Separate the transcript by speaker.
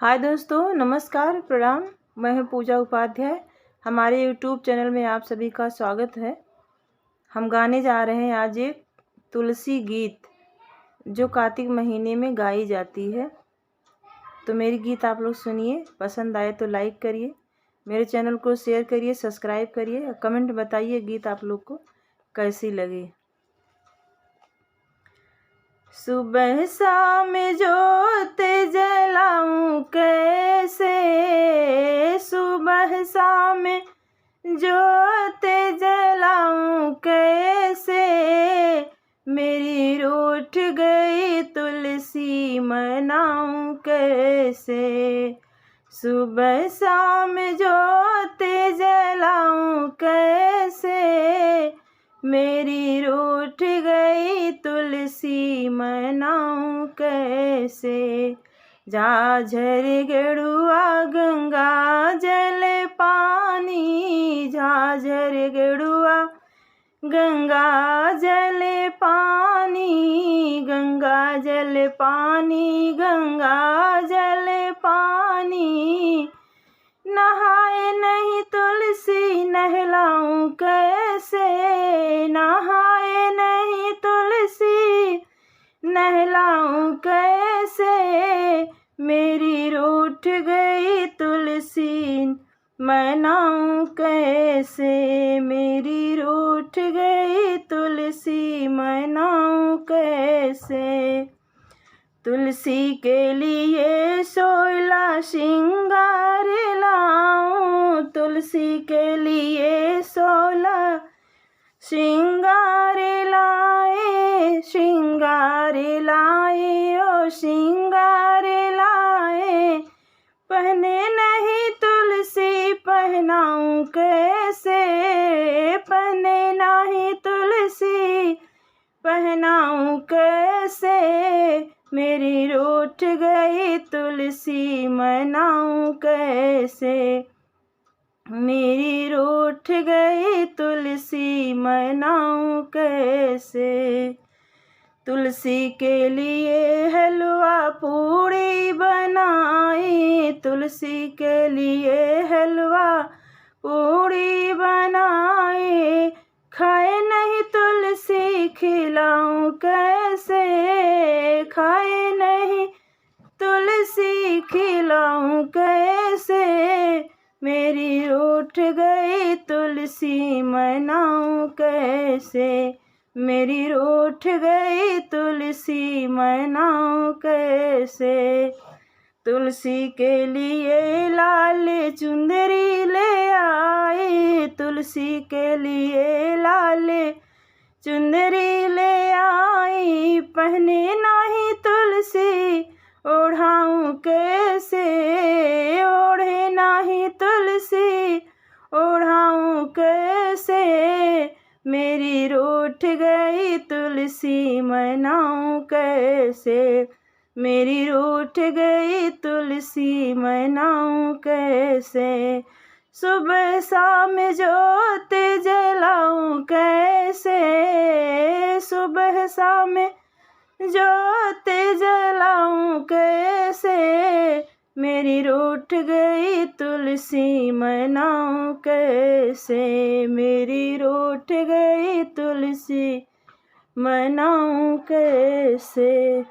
Speaker 1: हाय दोस्तों, नमस्कार, प्रणाम। मैं हूं पूजा उपाध्याय। हमारे यूट्यूब चैनल में आप सभी का स्वागत है। हम गाने जा रहे हैं आज एक तुलसी गीत जो कार्तिक महीने में गाई जाती है। तो मेरी गीत आप लोग सुनिए, पसंद आए तो लाइक करिए, मेरे चैनल को शेयर करिए, सब्सक्राइब करिए और कमेंट बताइए गीत आप लोग को कैसी लगी। सुबह शाम जोत जलाऊं कैसे, सुबह शाम जोत जलाऊं कैसे, मेरी रूठ गई तुलसी मनाऊं कैसे। सुबह शाम जोत जलाऊं कैसे, मेरी रूठ गई तुलसी मनाऊं कैसे। झाझर गेड़ुआ गंगा जल पानी, झाझर गेड़ुआ गंगा जल पानी, गंगा जल पानी, गंगा जल पानी, नहाए नहीं तुलसी नहलाऊं कैसे, नहाए नहीं तुलसी नहलाऊं कैसे, मेरी रूठ गई तुलसी मनाऊं कैसे, मेरी रूठ गई तुलसी मनाऊं कैसे। तुलसी के लिए 16 श्रृंगार लाऊं, तुलसी के लिए 16 श्रृंगार लाए, श्रृंगार लाए ओ श्रृंगार लाए, पहने नहीं तुलसी पहनाऊं कैसे, पहने नहीं तुलसी पहनाऊं कैसे, मेरी रूठ गई तुलसी मनाऊं कैसे, मेरी रूठ गई तुलसी मनाऊं कैसे। तुलसी के लिए हलवा पूड़ी बनाई, तुलसी के लिए हलवा पूड़ी बनाई, खाए नहीं तुलसी खिलाऊं कैसे, खाए नहीं तुलसी खिलाऊं कैसे, मेरी रूठ गई तुलसी मनाऊं कैसे, मेरी रूठ गई तुलसी मनाऊं कैसे। तुलसी के लिए लाल चुंदरी ले आई, तुलसी के लिए लाल चुंदरी ले आई, पहने नहीं तुलसी ओढ़ाऊं कैसे, ओढ़े नहीं तुलसी ओढ़ाऊं कैसे, मेरी रूठ गई तुलसी मनाऊं कैसे, मेरी रूठ गई तुलसी मनाऊं कैसे। सुबह शाम जोत जलाऊं कैसे, सुबह शाम जोत जलाऊं कैसे, मेरी रूठ गई तुलसी मनाऊं कैसे, मेरी रूठ गई तुलसी मनाऊं कैसे।